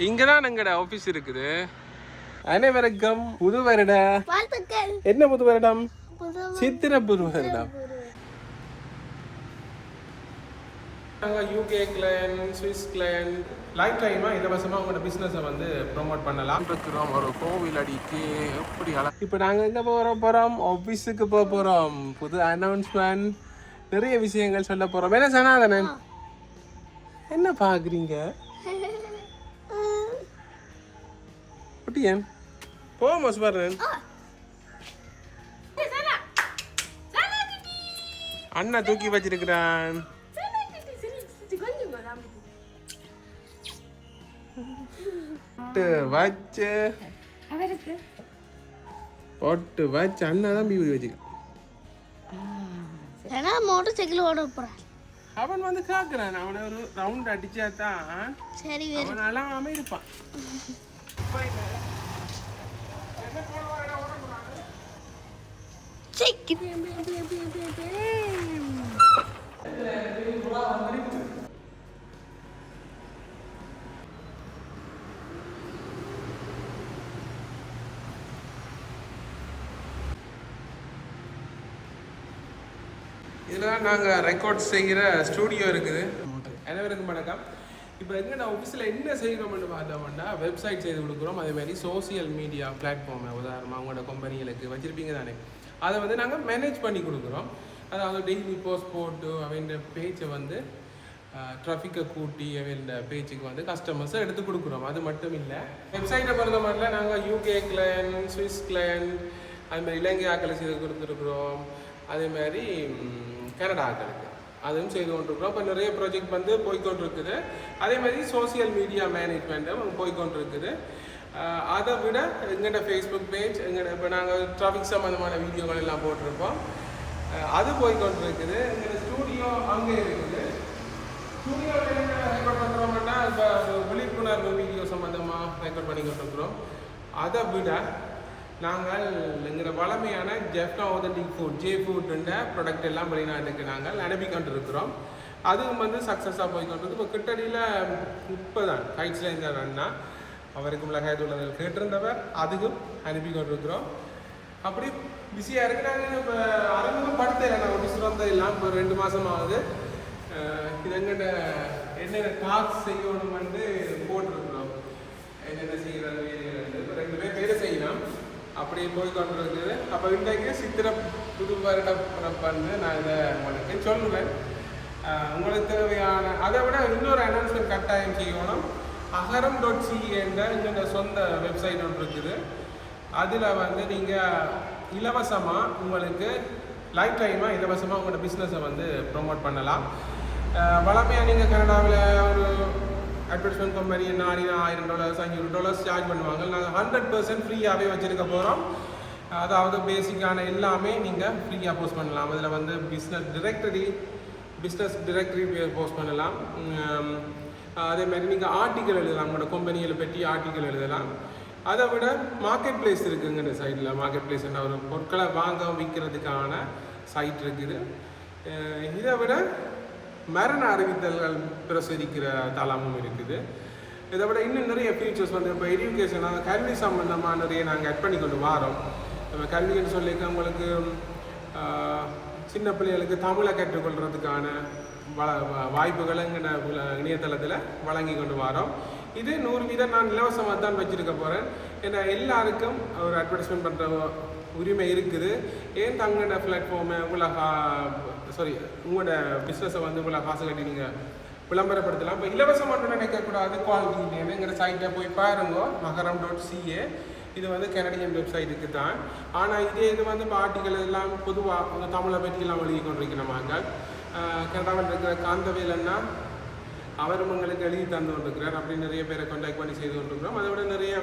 இங்கதான் எங்கட ஆபீஸ் இருக்குது. அனைவருக்கும் புது வருட என்ன புது வருடம்? சித்திர புது வருடம். நாங்கள் UK Kline, Swiss Kline life டைமாக இலவசமாக உங்களோட பிஸ்னஸை வந்து ப்ரொமோட் பண்ணலாம் இருக்கிறோம். ஒரு கோவில் அடிக்கு எப்படி இப்போ நாங்கள் எங்கே போகிறோம்? ஆஃபீஸுக்கு போகிறோம். புது அனௌன்ஸ்மெண்ட், நிறைய விஷயங்கள் சொல்ல போகிறோம். என்ன சனாதனன், என்ன பார்க்குறீங்க? குட்டியன் போமா சுபர்ணன். அண்ணா தூக்கி வச்சிருக்கிறான். போட்டு வச்சு அண்ணா தான் பீவி வச்சுக்க. மோட்டர் சைக்கிள் ஓட போறான். அவன் வந்து காக்குறான். அவனை ஒரு ரவுண்ட் அடிச்சா தான் சரி அவன் அழகாம இருப்பான். இதெல்லாம் நாங்கள் ரெக்கார்ட் செய்கிற ஸ்டூடியோ இருக்குது. அனைவருக்கும் வணக்கம். இப்போ எங்கே நான் ஆஃபீஸில் என்ன செய்கிறோம்னு பார்த்தோம்னா வெப்சைட் செய்து கொடுக்குறோம். அதேமாதிரி சோசியல் மீடியா பிளாட்ஃபார்மை உதாரணமாக அவங்களோட கம்பெனிகளுக்கு வச்சுருப்பீங்க தானே, அதை வந்து நாங்கள் மேனேஜ் பண்ணி கொடுக்குறோம். அதாவது டெய்லி போஸ்ட் போட்டு அவங்க பேஜை வந்து ட்ராஃபிக்கை கூட்டி அவங்க பேஜுக்கு வந்து கஸ்டமர்ஸை எடுத்து கொடுக்குறோம். அது மட்டும் இல்லை, வெப்சைட்டை பொறுத்த மாதிரிலாம் நாங்கள் யூகே கிளைன், ஸ்விஸ் கிளைன், அதுமாதிரி இலங்கை ஆக்களை செய்து கொடுத்துருக்குறோம். அதேமாதிரி கனடா ஆக்களுக்கு அதுவும் செய்து கொண்டிருக்கிறோம். இப்போ நிறைய ப்ராஜெக்ட் வந்து போய்கொண்டிருக்குது. அதே மாதிரி சோசியல் மீடியா மேனேஜ்மெண்ட்டும் போய்கொண்டிருக்குது. அதை விட எங்கள்கிட்ட ஃபேஸ்புக் பேஜ், எங்கள்கிட்ட இப்போ நாங்கள் டிராஃபிக் சம்மந்தமான வீடியோகள் எல்லாம் போட்டிருப்போம், அது போய்கொண்டிருக்குது. எங்களோட ஸ்டூடியோ அங்கே இருக்குது. ஸ்டூடியோவில் என்ன ரெக்கார்ட் பண்ணுறோம்னா இப்போ விழிப்புணர்வு வீடியோ சம்மந்தமாக ரெக்கார்ட் பண்ணி கொண்டிருக்கிறோம். அதை விட நாங்கள் எங்களோட வளமையான ஜெஃப்னா ஆதென்டிக் ஃபுட், ஜே ஃபுட்டுன்ற ப்ராடக்ட் எல்லாம் வெளிநாட்டுக்கு நாங்கள் அனுப்பி கொண்டிருக்கிறோம். அதுவும் வந்து சக்ஸஸாக போய்கொண்டிருக்கு. இப்போ கிட்டடியில் இப்போ தான் கைட்ஸில் இருந்தார் அண்ணா, அவருக்கு மிளகாய் தூள் கேட்டிருந்தவர், அதுக்கும் அனுப்பி கொண்டிருக்கிறோம். அப்படி பிஸியாக இருக்கு. நாங்கள் இப்போ அறிமுகப்படுத்தலை, நான் ஆஃபீஸில் வந்தது எல்லாம் இப்போ 2 மாதம் ஆகுது. இது எங்கிட்ட என்னென்ன டாஸ்க் செய்யணும் வந்து போட்டிருக்கிறோம். என்னென்ன செய்கிறது இப்போ 2 பேர் வேலை செய்யணும். அப்படி போய் கொண்டு இருக்குது. அப்போ இன்றைக்கு சித்திர புது வருடம் வந்து நான் இதை உங்களுக்கு சொல்லுவேன். உங்களுக்கு தேவையான அதை விட இன்னொரு அனௌன்ஸ்மெண்ட் கட்டாயம் செய்யணும். அகரம்.ca என்ற எங்களோட சொந்த வெப்சைட் ஒன்று இருக்குது. அதில் வந்து நீங்கள் இலவசமாக உங்களுக்கு லைஃப் டைமாக இலவசமாக உங்களோட பிஸ்னஸை வந்து ப்ரொமோட் பண்ணலாம். வளமையாக நீங்கள் கனடாவில் ஒரு அட்வர்டைஸ்மெண்ட் கம்பெனி என்ன $1000 $500 சார்ஜ் பண்ணுவாங்க. நாங்கள் 100% ஃப்ரீயாகவே வச்சுருக்க போகிறோம். அதாவது பேசிக்கான எல்லாமே நீங்கள் ஃப்ரீயாக போஸ்ட் பண்ணலாம். அதில் வந்து பிஸ்னஸ் டிரெக்டரி போஸ்ட் பண்ணலாம். அதேமாதிரி நீங்கள் ஆர்டிக்கல் எழுதலாம், உங்களோட கம்பெனிகளை பற்றி ஆர்டிக்கல் எழுதலாம். அதை விட மார்க்கெட் பிளேஸ் இருக்குங்க. இந்த சைட்டில் மார்க்கெட் பிளேஸ் என்ன ஒரு பொருட்களை வாங்க விற்கிறதுக்கான சைட் இருக்குது. இதை விட மரண அறிவித்தல்கள் பிரசுரிக்கிற தளமும் இருக்குது. இதை விட இன்னும் நிறைய ஃபீச்சர்ஸ் வந்து இப்போ எஜுகேஷனாக கல்வி சம்பந்தமாக நிறைய நாங்கள் ஆட் பண்ணி கொண்டு வரோம். நம்ம கல்வின்னு சொல்லிக்க உங்களுக்கு சின்ன பிள்ளைகளுக்கு தமிழை கற்றுக்கொள்கிறதுக்கான வாய்ப்புகளை இணையதளத்தில் வழங்கி கொண்டு வரோம். இது 100% நான் இலவசமாக தான் வச்சுருக்க போகிறேன். ஏன்னா எல்லாருக்கும் ஒரு அட்வர்டைஸ்மெண்ட் பண்ணுற உரிமை இருக்குது. ஏன் தங்களோட பிளாட்ஃபார்மை உங்களோட பிஸ்னஸை வந்து இவ்வளோ காசு கட்டி நீங்கள் விளம்பரப்படுத்தலாம். இப்போ இலவசம் மட்டும் நினைக்கக்கூடாது, குவாலிட்டி இல்லைன்னு எங்கிற சைட்டை போய் பாருங்க. அகரம்.ca இது வந்து கனடியன் வெப்சைட்டுக்கு தான். ஆனால் இது வந்து இப்போ ஆர்டிக்கல் எல்லாம் பொதுவாக தமிழை பற்றியெல்லாம் எழுதி கொண்டிருக்கிறோமாங்க. கனடாவில் இருக்கிற காந்தவேலன்னா அவரும் எங்களுக்கு எழுதி தந்து கொண்டிருக்கிறார். அப்படி நிறைய பேரை கான்டாக்ட் பண்ணி செய்து கொண்டிருக்கிறோம். அதை விட நிறைய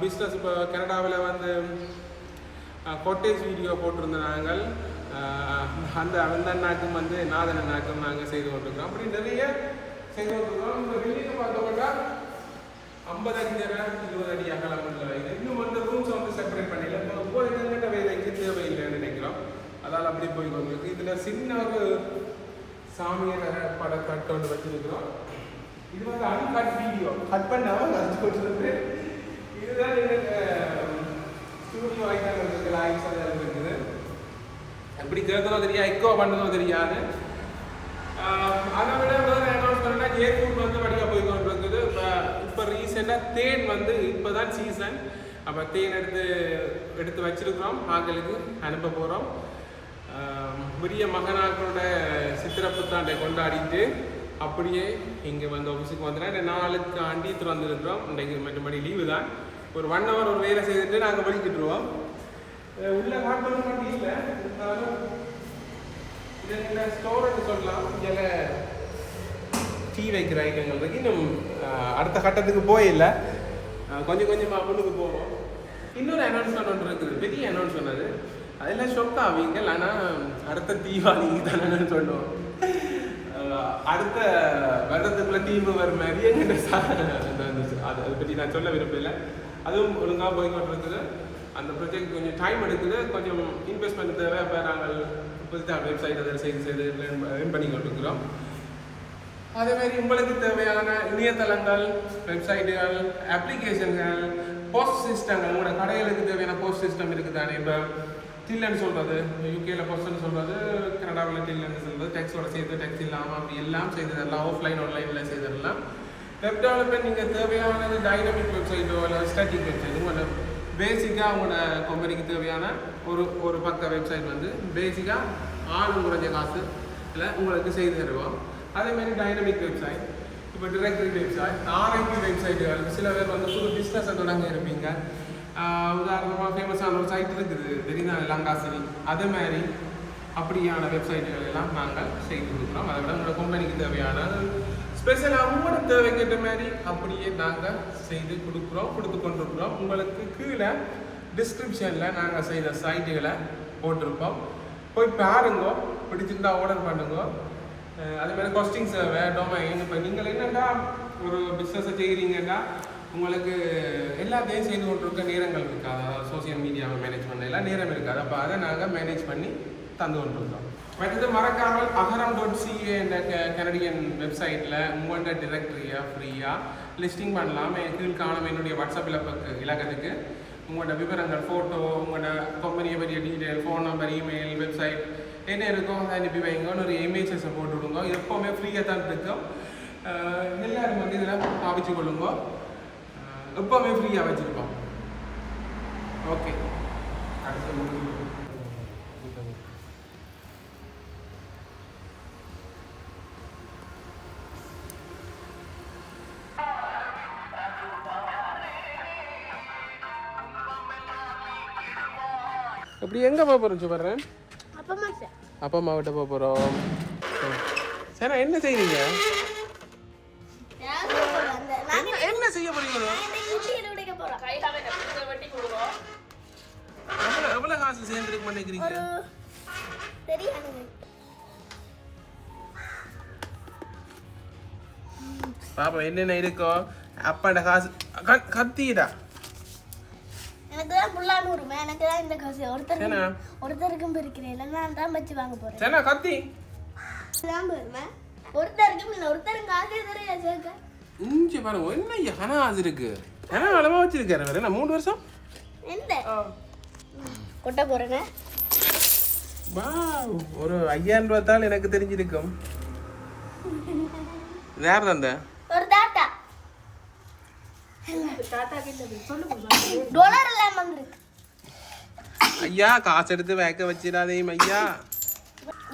பிஸ்னஸ் இப்போ கனடாவில் வந்து கோட்டேஜ் வீடியோ போட்டிருந்த நாங்கள் அந்த அண்ணாக்கும் வந்து நாதன் அண்ணாக்கும் நாங்கள் செய்து கொண்டிருக்கிறோம். அப்படி நிறைய செய்து கொண்டிருக்கிறோம். இந்த பில்டிங் பார்த்தோம்னா 50 அடி 20 அடி அகலம் உள்ள இது. இன்னும் வந்து ரூம்ஸ் வந்து செப்பரேட் பண்ணல. இப்போ எங்கிட்ட வேலைக்கு தேவையில்லைன்னு நினைக்கிறோம். அதால் அப்படி போய் கொண்டிருக்கு. இதில் சின்ன ஒரு சாமியார் படத்தட்டு ஒன்று வச்சிருக்கிறோம். இது வந்து அன்கட் வீடியோ கட் பண்ணாமல் நான் சொல்றது. இதுதான் ஸ்டூடியோ ஐட்டங்கள் இருக்குது, லைட்ஸ் அதெல்லாம் இருக்குது. எப்படி கேட்குறதோ தெரியாது, எக்கோ பண்ணுறதோ தெரியாது. அதை விட வேறு அனௌன்ஸ் பண்ணால் ஏர்போர்ட் வந்து வழியாக போய் கொண்டு இருக்குது. இப்போ ரீசெண்டாக தேன் வந்து இப்போ தான் சீசன். அப்போ தேன் எடுத்து வச்சிருக்கிறோம், ஆக்களுக்கு அனுப்ப போகிறோம். பெரிய மகனாக்களோட சித்திரை புத்தாண்டை கொண்டாடிட்டு அப்படியே இங்கே வந்து ஆஃபீஸுக்கு வந்துட்டேன். 4 நாளுக்கு ஆண்டி திறந்துருக்கிறோம். இன்றைக்கு மற்றபடி லீவு தான். ஒரு 1 hour ஒரு வேலை செய்துட்டு நாங்கள் வெளிக்கிட்டுருவோம். உள்ள காட்டணும் மட்டும் இல்லை, இருந்தாலும் இதில் ஸ்டோர்னு சொல்லலாம். இதில் டீ வைக்கிற ஐட்டங்கள் இருக்கு. இன்னும் அடுத்த கட்டத்துக்கு போயில்லை, கொஞ்சம் கொஞ்சமாக முன்னுக்கு போவோம். இன்னொரு அனௌன்ஸ்மெண்ட் ஒன்று இருக்குது, பெரிய அனௌன்ஸ்மெண்ட். அது அதெல்லாம் ஷொக் ஆவீங்க. ஆனால் அடுத்த தீபாவளிக்கு தானே சொல்லுவோம். அடுத்த வருடத்துக்குள்ள தீர்வு வரும் மாதிரி எங்கிட்ட அதை பற்றி நான் சொல்ல விரும்பல. அதுவும் ஒழுங்காக போய்கொண்டு இருக்குது. அந்த ப்ரொஜெக்ட் கொஞ்சம் டைம் எடுக்குது, கொஞ்சம் இன்வெஸ்ட்மெண்ட் தேவை. இப்போ நாங்கள் புதுசாக வெப்சைட் அதை செய்து லேர்ன் பண்ணி கொண்டிருக்கிறோம். அதேமாதிரி உங்களுக்கு தேவையான இணையதளங்கள், வெப்சைட்டுகள், அப்ளிகேஷன்கள், போஸ்ட் சிஸ்டங்கள், உங்களோட கடைகளுக்கு தேவையான போஸ்ட் சிஸ்டம் இருக்குது தானே. இப்போ டில்லுன்னு சொல்கிறது, யூகேயில் போஸ்ட்னு சொல்கிறது, கனடாவில் டில்லுன்னு சொல்கிறது, டெக்ஸோட சேர்த்து டெக்ஸ் இல்லாமல் அப்படி எல்லாம் செய்ததெல்லாம் ஆஃப்லைன் ஆன்லைனில் செய்ததெல்லாம். வெப் டெவலப்மெண்ட் நீங்கள் தேவையானது டைனமிக் வெப்சைட்டோ இல்லை ஸ்டாட்டிக் வெப்சைட், உங்களோட பேசிக்காக உங்களோட கம்பெனிக்கு தேவையான ஒரு பக்க வெப்சைட் வந்து பேசிக்காக ஆளும் குறைஞ்ச காசு இல்லை உங்களுக்கு செய்து தருவோம். அதேமாதிரி டைனமிக் வெப்சைட், இப்போ டிரெக்டரி வெப்சைட், ஆர்ஐபி வெப்சைட்டுகள். சில பேர் வந்து புது பிஸ்னஸை தொடங்க இருப்பீங்க. உதாரணமாக ஃபேமஸான ஒரு சைட் இருக்குது தெரியுதா, லங்காசினி. அதே மாதிரி அப்படியான வெப்சைட்டுகள் எல்லாம் நாங்கள் செய்து கொடுக்குறோம். அதை விட உங்களோட கம்பெனிக்கு தேவையான ஸ்பெஷலாக உங்களோட தேவைக்கேற்ற மாதிரி அப்படியே நாங்கள் செய்து கொடுத்து கொண்டிருக்கிறோம். உங்களுக்கு கீழே டிஸ்கிரிப்ஷனில் நாங்கள் செய்த சைட்டுகளை போட்டிருப்போம், போய் பாருங்க. பிடிச்சிருந்தா ஆர்டர் பண்ணுங்க. அதே மாதிரி காஸ்டிங் சேவை, டொமைன். இப்போ நீங்கள் என்னென்னா ஒரு பிஸ்னஸை செய்கிறீங்கன்னா உங்களுக்கு எல்லாத்தையும் செய்து கொண்டிருக்க நேரங்கள் இருக்காது. அதாவது சோசியல் மீடியாவை மேனேஜ் பண்ண எல்லாம் நேரம் இருக்காது. அப்போ அதை நாங்கள் மேனேஜ் பண்ணி தந்து கொண்டிருக்கோம். மற்றது மறக்காமல் aharam.ca என்ற கனடியன் வெப்சைட்டில் உங்கள்கிட்ட டிரெக்டரியாக ஃப்ரீயாக லிஸ்டிங் பண்ணலாம். கீழ் காணும் என்னுடைய வாட்ஸ்அப் இலக்கத்துக்கு உங்களோட விவரங்கள், ஃபோட்டோ, உங்களோட கம்பெனியை பற்றிய detail, phone number, email, website என்ன இருக்கோ அதை அனுப்பி வைங்க. ஒரு இமேஜஸை போட்டு விடுங்க. எப்போவுமே ஃப்ரீயாக தான் இருக்கும். எல்லோரும் வந்து இதில் பாவிச்சு கொள்ளுங்க. எப்போவுமே ஃப்ரீயாக வச்சுருப்போம். ஓகே, அடுத்த இப்படி எங்கே போக போகிறோம் சொல்கிறேன். அப்பா அம்மா விட்ட போக போகிறோம். சரி, என்ன செய்வீங்க? என்ன செய்ய போறீங்களோ? எவ்வளோ காசு சேர்ந்துருக்கு நினைக்கிறீங்க? பாப்பா என்னென்ன இருக்கோ. அப்பாண்ட காசு கத்திடா. எனக்கு தான் புள்ளான்னு உரிமை. எனக்கு தான் இந்த காசு ஒருத்தருக்கும் பிரிக்கிறேன். நான் தான் வச்சு வாங்க போறேன். சரி, கத்தி தான் பெருமை. ஒருத்தருக்கும் இல்லை, ஒருத்தரும் காசு தரையா சேர்க்க. இஞ்சி பாருங்க, என்ன கன காசு இருக்கு. கன அளவா வச்சிருக்காரு வேற. நான் 3 வருஷம் எந்த கொட்ட போறேங்க. வா, ஒரு 5000 ரூபாய் தாள் எனக்கு தெரிஞ்சிருக்கும். வேற தந்த ஒரு டாட்டா டாலர் எல்லாம் வந்திருக்கு. ஐயா, காசு எடுத்து வேக்க வச்சிடாதே ஐயா.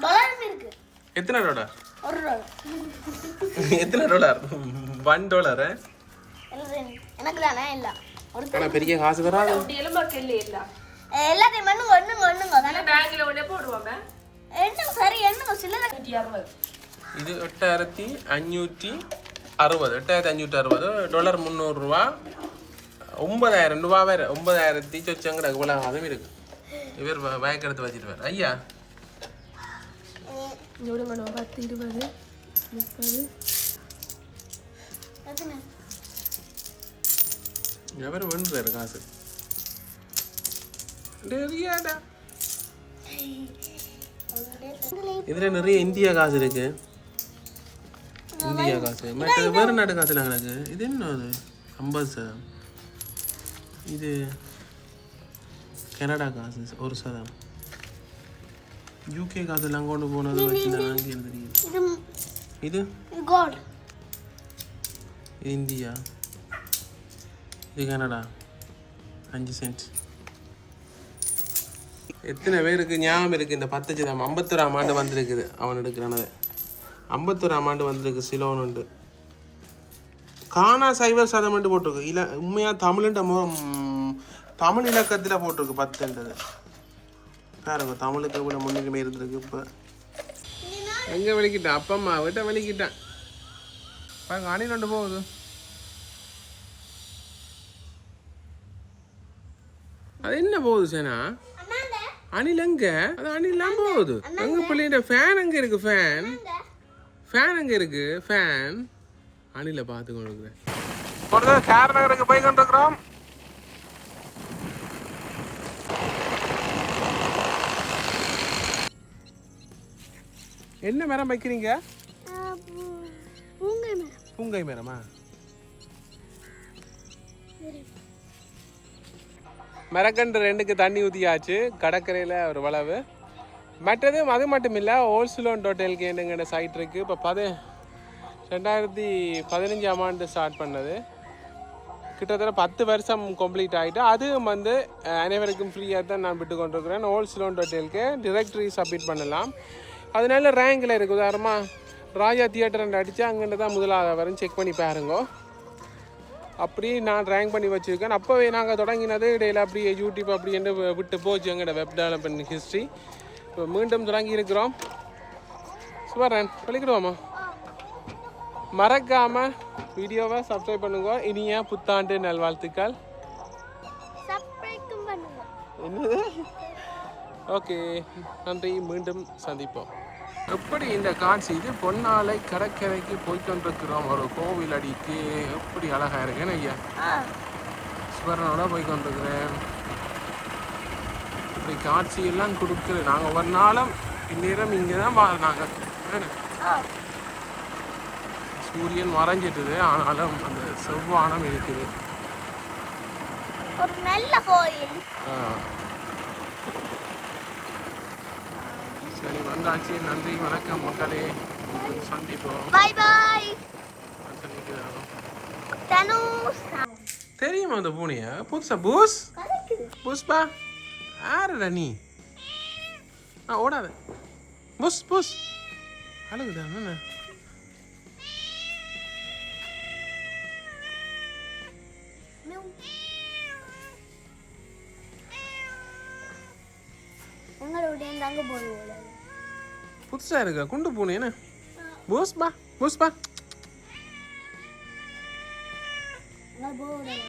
டாலர் இருக்கு. எத்தனை டாலர்? $1. எத்தனை டாலர்? $1. எனக்கு தானே இல்ல. ஒரு பெரிய காசு வராது. எல்லாத்தையும் ஒண்ணுங்க பேங்க்ல ஒண்ணே போடுவாங்க. என்ன சரி, என்ன சில்லறை 160. இது 8560. 8560 டாலர் 300 ரூபா. 9000 ரூபா வேற. 9000 சொச்சங்கட இவ்வளவு அதுவும் இருக்கு. இவர் பேங்க் எடுத்து வச்சிட்டு வேற. ஐயா எவ்வளவு வேணும்? 10, 20, 30. எத்தனை? எவர் வேணுறாரு காசு. நிறையாடா. இதுல நிறைய இந்தியா காசு இருக்கு. இந்தியா காசு மற்ற வேறு நாட்டு காசுல கிடக்கு. இது என்ன அது 50%. இது கனடா காசு 1%. யூகே காசுலாம் கொண்டு போனது வச்சு நான் தெரியும். இது கோல்ட். இது இந்தியா. இது கனடா 5 சென்ட். எத்தனை பேருக்கு ஞாபகம் இருக்குது இந்த 10 51ஆம் ஆண்டு வந்திருக்குது அவன் எடுக்கிறானது. 51ஆம் ஆண்டு வந்திருக்கு சிலோன் உண்டு. காணா சைவர் சதமெண்ட் போட்டிருக்கு. இல்லை உண்மையாக தமிழ் இலக்கத்தில் போட்டிருக்கு 10ன்றது. பாருங்க தமிழுக்கு எவ்வளோ முன்னுரிமை இருந்திருக்கு. இப்போ எங்கே வெளிக்கிட்டான் அப்பா அம்மா விட்ட வெளிக்கிட்டான் பாருங்க. அணி ரெண்டு போகுது. அது என்ன போகுது சேனா? அணில் எங்க? அது அணிலாம் போகுது. எங்க பிள்ளைங்க ஃபேன் எங்க இருக்கு? ஃபேன் எங்க இருக்கு? ஃபேன் அணில பார்த்து கொண்டு இருக்கிறேன். ஒரு கேர் நகருக்கு போய் கொண்டிருக்கிறோம். என்ன மரம் வைக்கிறீங்க? பூங்கை மரமா? மரக்கன்று 2க்கு தண்ணி ஊற்றியாச்சு. கடற்கரையில் ஒரு வளவு. மற்றது அது மட்டும் இல்லை, ஓல்சிலோன் டோட்டலுக்கு என்னங்கிற சைட் இருக்குது. இப்போ 2015ஆம் ஆண்டு ஸ்டார்ட் பண்ணது. கிட்டத்தட்ட 10 வருஷம் கம்ப்ளீட் ஆகிட்டு. அதுவும் வந்து அனைவருக்கும் ஃப்ரீயாக தான் நான் விட்டு கொண்டிருக்கிறேன். ஓல்சிலோன் டோட்டலுக்கு டிரெக்டரி சப்மிட் பண்ணலாம். அதனால ரேங்கில் இருக்குது. உதாரணமாக ராஜா தியேட்டர் அடித்து அங்கிட்டு தான் முதலாவது வரும். செக் பண்ணி பாருங்க. அப்படி நான் ரேங்க் பண்ணி வச்சுருக்கேன். அப்போவே நாங்கள் தொடங்கினது இடையில் அப்படியே யூடியூப் அப்படி என்று விட்டு போச்சு எங்களோட வெப் டெவலப்மெண்ட் ஹிஸ்ட்ரி. இப்போ மீண்டும் தொடங்கி இருக்கிறோம். சுவரன் சொல்லிக்கிடுவோமா? மறக்காமல் வீடியோவை சப்ஸ்கிரைப் பண்ணுங்க. இனிய புத்தாண்டு நல்வாழ்த்துக்கள். என்னது? ஓகே, நன்றி. மீண்டும் சந்திப்போம். எப்படி இந்த காட்சி இது பொன்னாலை கடற்கரைக்கு போய்கொண்டிருக்கிறோம். ஒரு கோவில் அடிக்கு எப்படி அழகா இருக்கேன்னு ஐயா சுவரனோட போய்கொண்டிருக்கிறேன். இப்படி காட்சியெல்லாம் கொடுக்குது. நாங்கள் ஒவ்வொரு நாளும் இந்நேரம் இங்கே தான் வாழ்ந்தாங்க. சூரியன் மறைஞ்சிட்டுது, ஆனாலும் அந்த செவ்வானம் இருக்குது. ஒரு நல்ல கோயில். சரி, வந்தாச்சு. நன்றி, வணக்கம் மக்களே. சந்திப்போம். Bye bye. தெரியுமா அந்த பூனையா? புதுசா புஷ்பா ஆறுடா நீ? ஓடாத புஷ் அழுகுதா? என்ன புதுசா இருக்கா? குண்டு பூனை என்ன? புஷ்பா